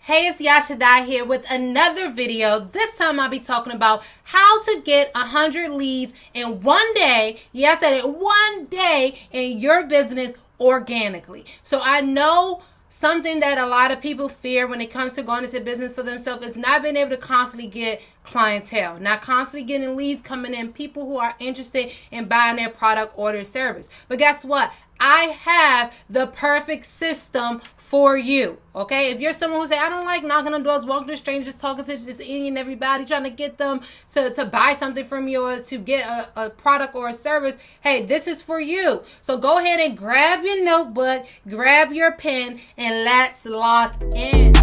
Hey, it's Yashadai here with another video. This time I'll be talking about how to get 100 leads in one day. Yes, I said it, one day in your business organically. So I know something that a lot of people fear when it comes to going into business for themselves is not being able to constantly get clientele, not constantly getting leads coming in, people who are interested in buying their product or their service. But guess what? I have the perfect system for you. Okay, if you're someone who say, I don't like knocking on doors, walking to strangers, talking to just any and everybody, trying to get them to buy something from you or to get a product or a service, hey, this is for you. So go ahead and grab your notebook, grab your pen, and let's lock in.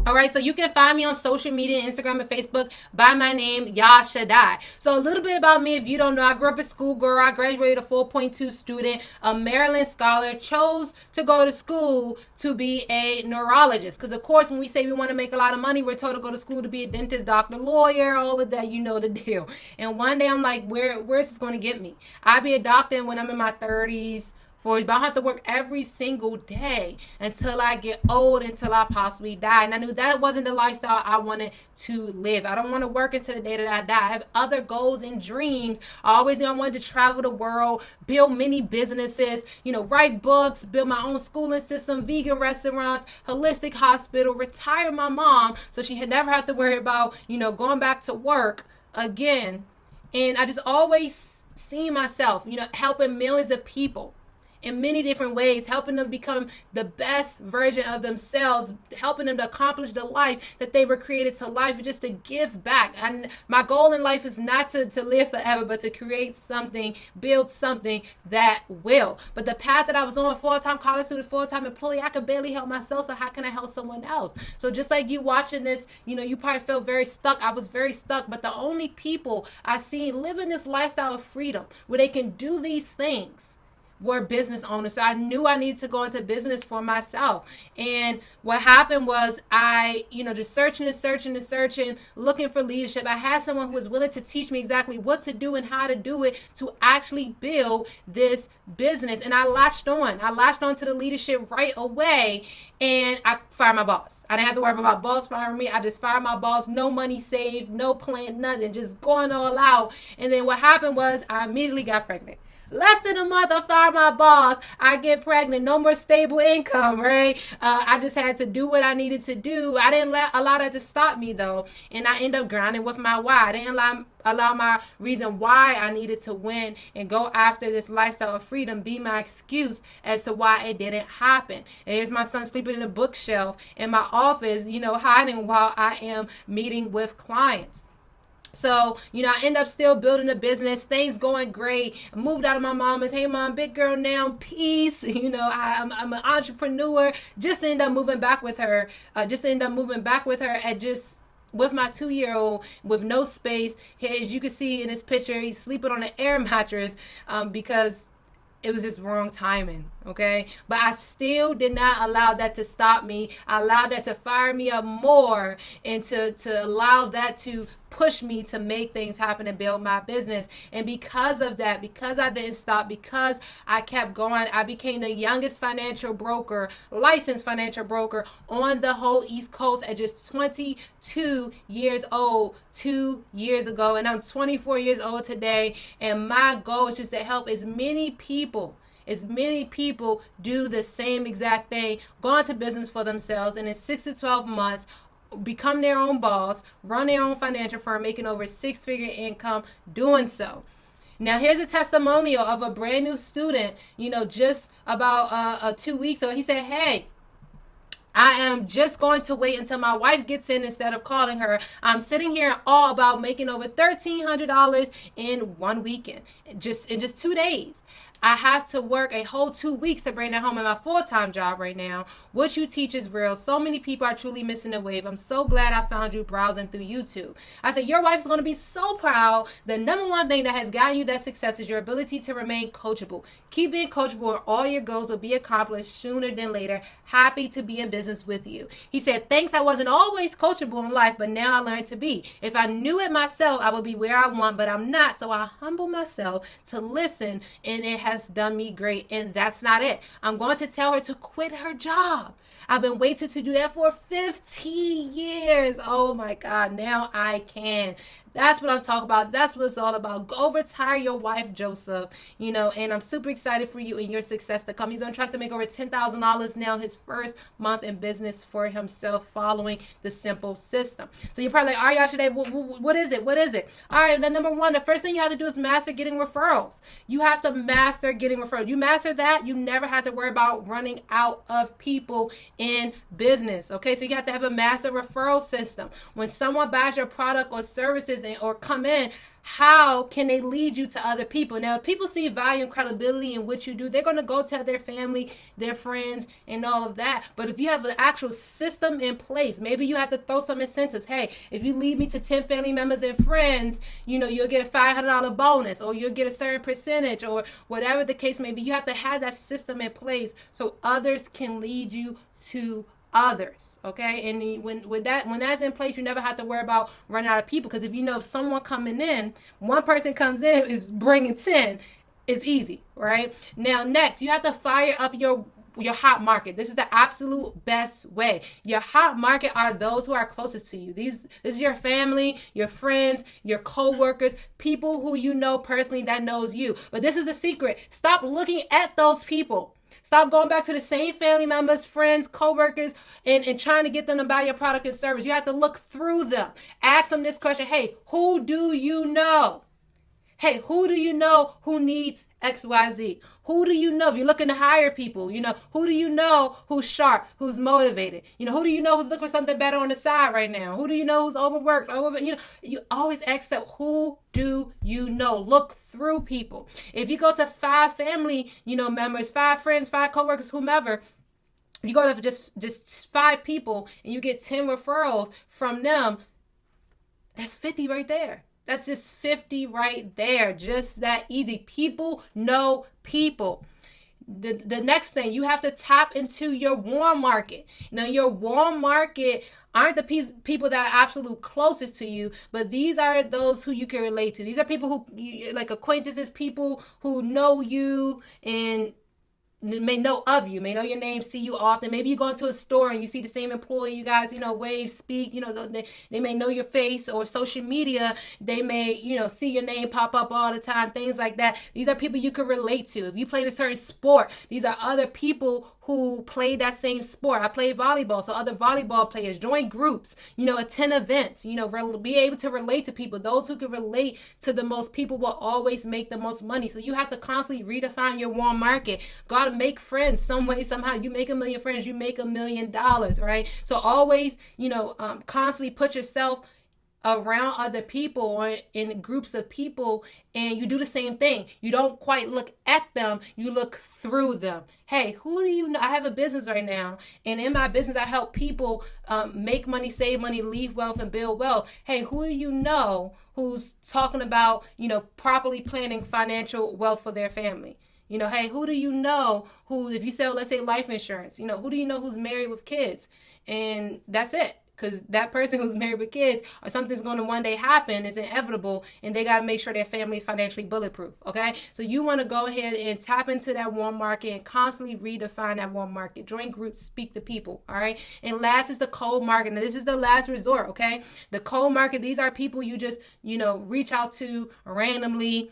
All right, so you can find me on social media, Instagram and Facebook by my name, Yashadai. So a little bit about me, if you don't know, I grew up a schoolgirl. I graduated a 4.2 student, a Maryland scholar, chose to go to school to be a neurologist. Because, of course, when we say we want to make a lot of money, we're told to go to school to be a dentist, doctor, lawyer, all of that, you know the deal. And one day I'm like, where's this going to get me? I'll be a doctor when I'm in my 30s. But I have to work every single day until I get old, until I possibly die. And I knew that wasn't the lifestyle I wanted to live. I don't want to work until the day that I die. I have other goals and dreams. I always knew I wanted to travel the world, build many businesses, write books, build my own schooling system, vegan restaurants, holistic hospital, retire my mom so she had never had to worry about, going back to work again. And I just always see myself, helping millions of people in many different ways, helping them become the best version of themselves, helping them to accomplish the life that they were created to life, and just to give back. And my goal in life is not to live forever, but to create something, build something that will. But the path that I was on, full-time college student, full-time employee, I could barely help myself, so how can I help someone else? So just like you watching this, you probably felt very stuck. I was very stuck, but the only people I see living this lifestyle of freedom, where they can do these things, were business owners. So I knew I needed to go into business for myself. And what happened was I, just searching, looking for leadership. I had someone who was willing to teach me exactly what to do and how to do it to actually build this business. And I latched on to the leadership right away, and I fired my boss. I didn't have to worry about my boss firing me. I just fired my boss. No money saved, no plan, nothing, just going all out. And then what happened was I immediately got pregnant. Less than a month, I fired my boss. I get pregnant. No more stable income, right? I just had to do what I needed to do. I didn't allow that to stop me, though. And I ended up grinding with my why. I didn't allow my reason why I needed to win and go after this lifestyle of freedom be my excuse as to why it didn't happen. And here's my son sleeping in a bookshelf in my office, hiding while I am meeting with clients. So, I end up still building a business, things going great. I moved out of my mama's, hey mom, big girl now, peace. I'm an entrepreneur. Just end up moving back with her. With my 2-year-old with no space. As you can see in this picture, he's sleeping on an air mattress because it was just wrong timing, okay? But I still did not allow that to stop me. I allowed that to fire me up more and to allow that to push me to make things happen and build my business. And because of that, because I didn't stop, because I kept going, I became the youngest licensed financial broker on the whole East Coast at just 22 years old 2 years ago. And I'm 24 years old today. And my goal is just to help as many people do the same exact thing, go into business for themselves, and in 6 to 12 months, become their own boss, run their own financial firm, making over 6-figure income doing so. Now, here's a testimonial of a brand new student, just about 2 weeks ago. He said, hey, I am just going to wait until my wife gets in instead of calling her. I'm sitting here all about making over $1,300 in one weekend, in just 2 days. I have to work a whole 2 weeks to bring that home in my full-time job right now. What you teach is real. So many people are truly missing the wave. I'm so glad I found you browsing through YouTube. I said, your wife's going to be so proud. The number one thing that has gotten you that success is your ability to remain coachable. Keep being coachable, and all your goals will be accomplished sooner than later. Happy to be in business with you. He said, thanks, I wasn't always coachable in life, but now I learned to be. If I knew it myself, I would be where I want, but I'm not. So I humble myself to listen, and it has done me great. And that's not it. I'm going to tell her to quit her job. I've been waiting to do that for 15 years. Oh my God, now I can. That's what I'm talking about. That's what it's all about. Go retire your wife, Joseph. And I'm super excited for you and your success to come. He's on track to make over $10,000 now, his first month in business for himself, following the simple system. So you're probably like, Ariasha, what is it? What is it? All right, then number one, the first thing you have to do is master getting referrals. You have to master getting referrals. You master that, you never have to worry about running out of people in business. Okay, so you have to have a master referral system. When someone buys your product or services or come in, how can they lead you to other people? Now, if people see value and credibility in what you do, they're going to go tell their family, their friends, and all of that. But if you have an actual system in place, maybe you have to throw some incentives. Hey, if you lead me to 10 family members and friends, you'll get a $500 bonus, or you'll get a certain percentage, or whatever the case may be. You have to have that system in place so others can lead you to others. Okay, and when that's in place, you never have to worry about running out of people, because if someone coming in, one person comes in is bringing 10, it's easy. Right now, next, you have to fire up your hot market. This is the absolute best way. Your hot market are those who are closest to you. This is your family, your friends, your co-workers, people who you know personally that knows you. But this is the secret. Stop looking at those people. Stop going back to the same family members, friends, co-workers, and trying to get them to buy your product and service. You have to look through them. Ask them this question. Hey, who do you know? Hey, who do you know who needs XYZ? Who do you know? If you're looking to hire people, who do you know who's sharp, who's motivated? Who do you know who's looking for something better on the side right now? Who do you know who's overworked? You always ask that, who do you know? Look through people. If you go to 5 family, members, 5 friends, 5 coworkers, whomever, if you go to just 5 people and you get 10 referrals from them, that's 50 right there. That's just 50 right there. Just that easy. People know people. The next thing, you have to tap into your warm market. Now, your warm market aren't the people that are absolute closest to you, but these are those who you can relate to. These are people like acquaintances, people who know you and may know of you, may know your name, see you often. Maybe you go into a store and you see the same employee, you guys, wave, speak, they may know your face, or social media, they may, see your name pop up all the time, things like that. These are people you can relate to. If you played a certain sport, these are other people who play that same sport. I play volleyball, so other volleyball players. Join groups, attend events, be able to relate to people. Those who can relate to the most people will always make the most money. So you have to constantly redefine your warm market. Gotta make friends some way, somehow. You make 1 million friends, you make $1 million, right? So always, constantly put yourself around other people or in groups of people, and you do the same thing. You don't quite look at them, you look through them. Hey, who do you know? I have a business right now, and in my business I help people make money, save money, leave wealth, and build wealth. Hey, who do you know who's talking about properly planning financial wealth for their family? Hey, who do you know who, if you sell, let's say, life insurance, who do you know who's married with kids? And that's it. Because that person who's married with kids, or something's going to one day happen, is inevitable, and they got to make sure their family is financially bulletproof. Okay, so you want to go ahead and tap into that warm market and constantly redefine that warm market. Join groups, speak to people. All right, and last is the cold market. Now, this is the last resort. Okay, the cold market, these are people you just reach out to randomly.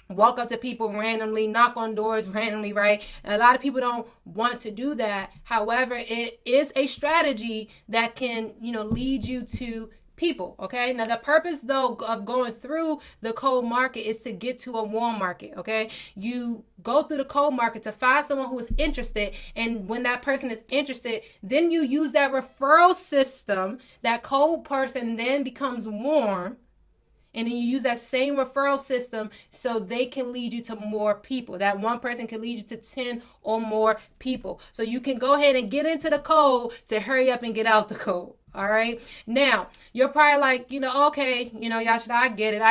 Walk up to people randomly, knock on doors randomly, right? And a lot of people don't want to do that. However, it is a strategy that can, lead you to people, okay? Now, the purpose, though, of going through the cold market is to get to a warm market, okay? You go through the cold market to find someone who is interested, and when that person is interested, then you use that referral system. That cold person then becomes warm, And then you use that same referral system so they can lead you to more people. That one person can lead you to 10 or more people. So you can go ahead and get into the code to hurry up and get out the code. All right. Now, you're probably like, okay, Yashida, I get it.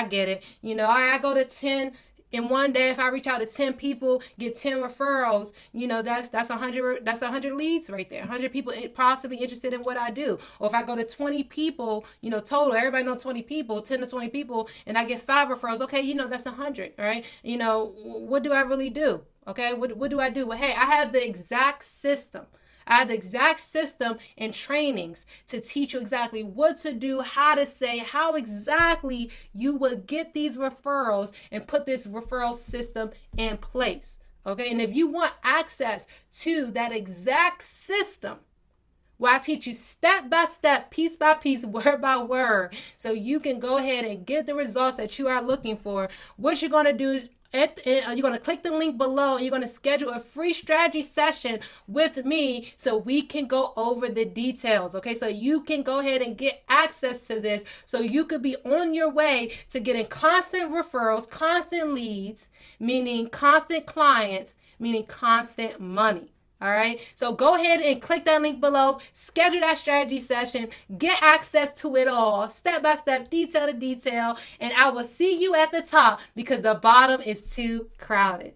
I go to 10 in one day. If I reach out to 10 people, get 10 referrals, that's 100 leads right there. 100 people possibly interested in what I do. Or if I go to 20 people, total, everybody know 20 people, 10 to 20 people, and I get 5 referrals, okay, that's 100, right? What do I really do? Okay, what do I do? Well, hey, I have the exact system. I have the exact system and trainings to teach you exactly what to do, how to say, how exactly you would get these referrals and put this referral system in place. Okay, and if you want access to that exact system, where I teach you step by step, piece by piece, word by word, so you can go ahead and get the results that you are looking for, what you're going to do, you're going to click the link below and you're going to schedule a free strategy session with me so we can go over the details. Okay, so you can go ahead and get access to this so you could be on your way to getting constant referrals, constant leads, meaning constant clients, meaning constant money. All right, so go ahead and click that link below, schedule that strategy session, get access to it all, step by step, detail to detail, and I will see you at the top because the bottom is too crowded.